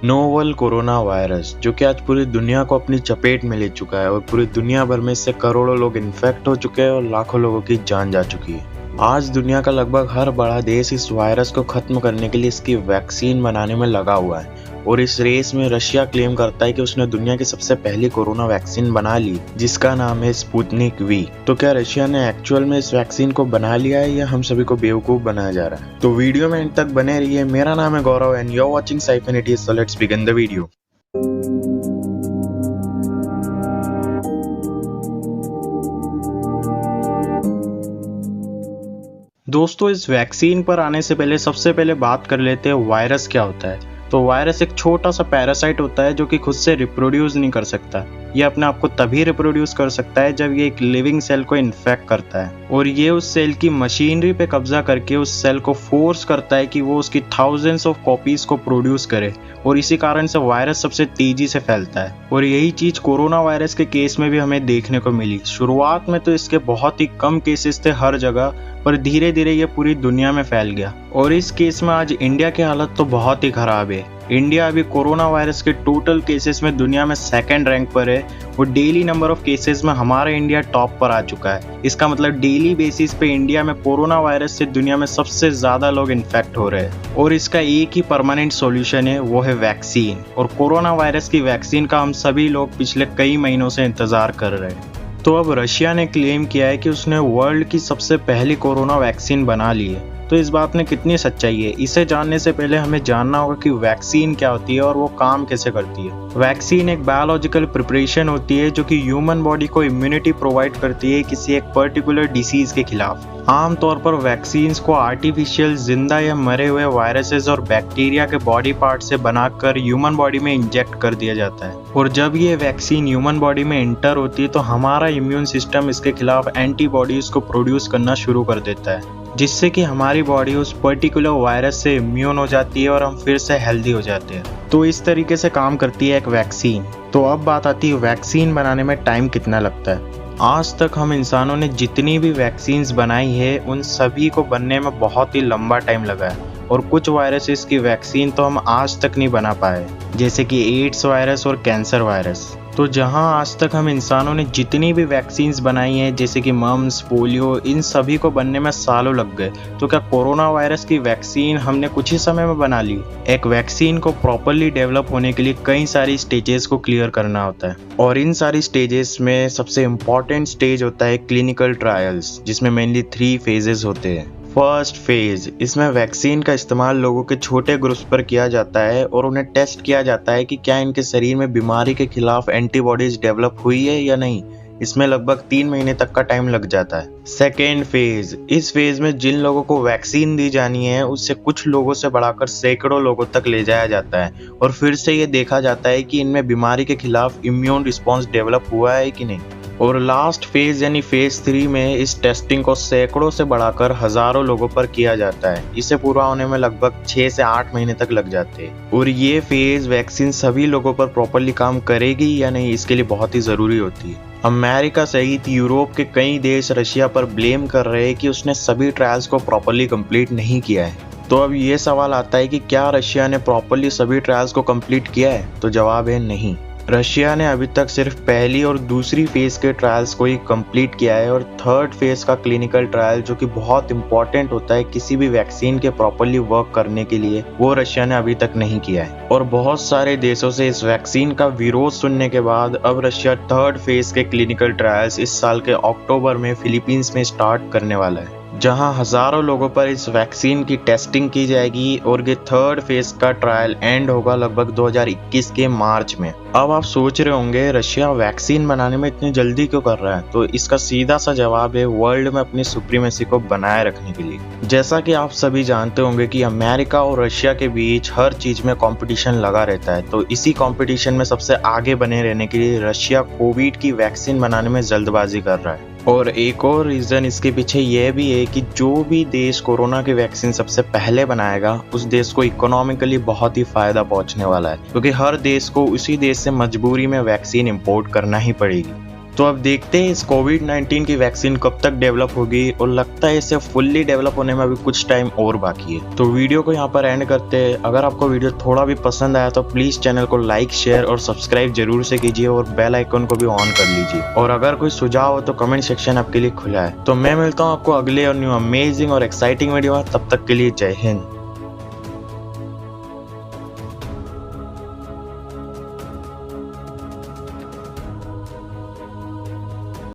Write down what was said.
Novel corona virus जो कि आज पूरी दुनिया को अपनी चपेट में ले चुका है और पूरी दुनिया भर में इससे करोड़ों लोग इन्फेक्ट हो चुके हैं और लाखों लोगों की जान जा चुकी है। आज दुनिया का लगभग हर बड़ा देश इस वायरस को खत्म करने के लिए इसकी वैक्सीन बनाने में लगा हुआ है और इस रेस में रशिया क्लेम करता है कि उसने दुनिया की सबसे पहली कोरोना वैक्सीन बना ली जिसका नाम है स्पुतनिक वी। तो क्या रशिया ने एक्चुअल में इस वैक्सीन को बना लिया है या हम सभी को बेवकूफ बनाया जा रहा है? तो वीडियो में एंड तक बने रहिए। मेरा नाम है Gaurav and you are watching Scifinity, so let's begin the video. दोस्तों, इस वैक्सीन पर आने से पहले सबसे पहले बात कर लेते हैं वायरस क्या होता है। तो वायरस एक छोटा सा पैरासाइट होता है जो कि खुद से रिप्रोड्यूस नहीं कर सकता। ये अपने आप को तभी रिप्रोड्यूस कर सकता है जब ये एक लिविंग सेल को इन्फेक्ट करता है और ये उस सेल की मशीनरी पे कब्जा करके उस सेल को फोर्स करता है कि वो उसकी थाउजेंड्स ऑफ कॉपीज को प्रोड्यूस करे और इसी कारण से वायरस सबसे तेजी से फैलता है। और यही चीज कोरोना वायरस के केस में भी हमें देखने को मिली। शुरुआत में तो इसके बहुत ही कम केसेस थे हर जगह, पर धीरे धीरे ये पूरी दुनिया में फैल गया और इस केस में आज इंडिया की हालत तो बहुत ही खराब है। इंडिया अभी कोरोना वायरस के टोटल केसेस में दुनिया में सेकंड रैंक पर है और डेली नंबर ऑफ केसेस में हमारा इंडिया टॉप पर आ चुका है। इसका मतलब डेली बेसिस पे इंडिया में कोरोना वायरस से दुनिया में सबसे ज्यादा लोग इन्फेक्ट हो रहे हैं और इसका एक ही परमानेंट सॉल्यूशन है, वो है वैक्सीन। और कोरोना वायरस की वैक्सीन का हम सभी लोग पिछले कई महीनों से इंतजार कर रहे हैं। तो अब रशिया ने क्लेम किया है कि उसने वर्ल्ड की सबसे पहली कोरोना वैक्सीन बना ली है। तो इस बात में कितनी सच्चाई है, इसे जानने से पहले हमें जानना होगा कि वैक्सीन क्या होती है और वो काम कैसे करती है। वैक्सीन एक बायोलॉजिकल प्रिपरेशन होती है जो कि ह्यूमन बॉडी को इम्यूनिटी प्रोवाइड करती है किसी एक पर्टिकुलर डिसीज के खिलाफ। आमतौर पर वैक्सीन्स को आर्टिफिशियल जिंदा या मरे हुए वायरसेस और बैक्टीरिया के बॉडी पार्ट से बनाकर ह्यूमन बॉडी में इंजेक्ट कर दिया जाता है और जब ये वैक्सीन ह्यूमन बॉडी में इंटर होती है तो हमारा इम्यून सिस्टम इसके खिलाफ एंटीबॉडीज को प्रोड्यूस करना शुरू कर देता है, जिससे कि हमारी बॉडी उस पर्टिकुलर वायरस से इम्यून हो जाती है और हम फिर से हेल्दी हो जाते हैं। तो इस तरीके से काम करती है एक वैक्सीन। तो अब बात आती है वैक्सीन बनाने में टाइम कितना लगता है। आज तक हम इंसानों ने जितनी भी वैक्सीन्स बनाई है उन सभी को बनने में बहुत ही लंबा टाइम लगा है और कुछ वायरसेस की वैक्सीन तो हम आज तक नहीं बना पाए, जैसे कि एड्स वायरस और कैंसर वायरस। तो जहां आज तक हम इंसानों ने जितनी भी वैक्सीन्स बनाई हैं जैसे कि मम्स, पोलियो, इन सभी को बनने में सालों लग गए, तो क्या कोरोना वायरस की वैक्सीन हमने कुछ ही समय में बना ली? एक वैक्सीन को प्रॉपरली डेवलप होने के लिए कई सारी स्टेजेस को क्लियर करना होता है और इन सारी स्टेजेस में सबसे इम्पोर्टेंट स्टेज होता है क्लिनिकल ट्रायल्स, जिसमें मेनली 3 फेजेस होते हैं। फर्स्ट फेज, इसमें वैक्सीन का इस्तेमाल लोगों के छोटे ग्रुप्स पर किया जाता है और उन्हें टेस्ट किया जाता है कि क्या इनके शरीर में बीमारी के खिलाफ एंटीबॉडीज डेवलप हुई है या नहीं। इसमें लगभग 3 महीने तक का टाइम लग जाता है। सेकेंड फेज, इस फेज में जिन लोगों को वैक्सीन दी जानी है उससे कुछ लोगों से बढ़ाकर सैकड़ों लोगों तक ले जाया जाता है और फिर से ये देखा जाता है कि इनमें बीमारी के खिलाफ इम्यून रिस्पॉन्स डेवलप हुआ है कि नहीं। और लास्ट फेज यानी फेज 3 में इस टेस्टिंग को सैकड़ों से बढ़ाकर हजारों लोगों पर किया जाता है। इसे पूरा होने में लगभग 6 से 8 महीने तक लग जाते हैं और ये फेज वैक्सीन सभी लोगों पर प्रॉपरली काम करेगी या नहीं इसके लिए बहुत ही जरूरी होती है। अमेरिका सहित यूरोप के कई देश रशिया पर ब्लेम कर रहे हैं कि उसने सभी ट्रायल्स को प्रॉपरली कंप्लीट नहीं किया है। तो अब ये सवाल आता है कि क्या रशिया ने प्रॉपरली सभी ट्रायल्स को कंप्लीट किया है? तो जवाब है नहीं। रशिया ने अभी तक सिर्फ पहली और दूसरी फेज के ट्रायल्स को ही कंप्लीट किया है और थर्ड फेज का क्लिनिकल ट्रायल जो कि बहुत इंपॉर्टेंट होता है किसी भी वैक्सीन के प्रॉपरली वर्क करने के लिए, वो रशिया ने अभी तक नहीं किया है। और बहुत सारे देशों से इस वैक्सीन का विरोध सुनने के बाद अब रशिया थर्ड फेज के क्लिनिकल ट्रायल्स इस साल के अक्टूबर में फिलीपींस में स्टार्ट करने वाला है, जहां हजारों लोगों पर इस वैक्सीन की टेस्टिंग की जाएगी और ये थर्ड फेज का ट्रायल एंड होगा लगभग 2021 के मार्च में। अब आप सोच रहे होंगे रशिया वैक्सीन बनाने में इतनी जल्दी क्यों कर रहा है? तो इसका सीधा सा जवाब है वर्ल्ड में अपनी सुप्रीमेसी को बनाए रखने के लिए। जैसा कि आप सभी जानते होंगे कि अमेरिका और रशिया के बीच हर चीज में कंपटीशन लगा रहता है, तो इसी कंपटीशन में सबसे आगे बने रहने के लिए रशिया कोविड की वैक्सीन बनाने में जल्दबाजी कर रहा है। और एक और रीजन इसके पीछे यह भी है कि जो भी देश कोरोना की वैक्सीन सबसे पहले बनाएगा उस देश को इकोनॉमिकली बहुत ही फायदा पहुंचने वाला है, क्योंकि हर देश को उसी देश से मजबूरी में वैक्सीन इंपोर्ट करना ही पड़ेगी। तो अब देखते हैं इस कोविड-19 की वैक्सीन कब तक डेवलप होगी, और लगता है इसे फुल्ली डेवलप होने में अभी कुछ टाइम और बाकी है। तो वीडियो को यहाँ पर एंड करते हैं। अगर आपको वीडियो थोड़ा भी पसंद आया तो प्लीज चैनल को लाइक, शेयर और सब्सक्राइब जरूर से कीजिए, और बेल आइकन को भी ऑन कर लीजिए। और अगर कोई सुझाव हो तो कमेंट सेक्शन आपके लिए खुला है। तो मैं मिलता हूँ आपको अगले और न्यू अमेजिंग और एक्साइटिंग वीडियो में। तब तक के लिए जय हिंद।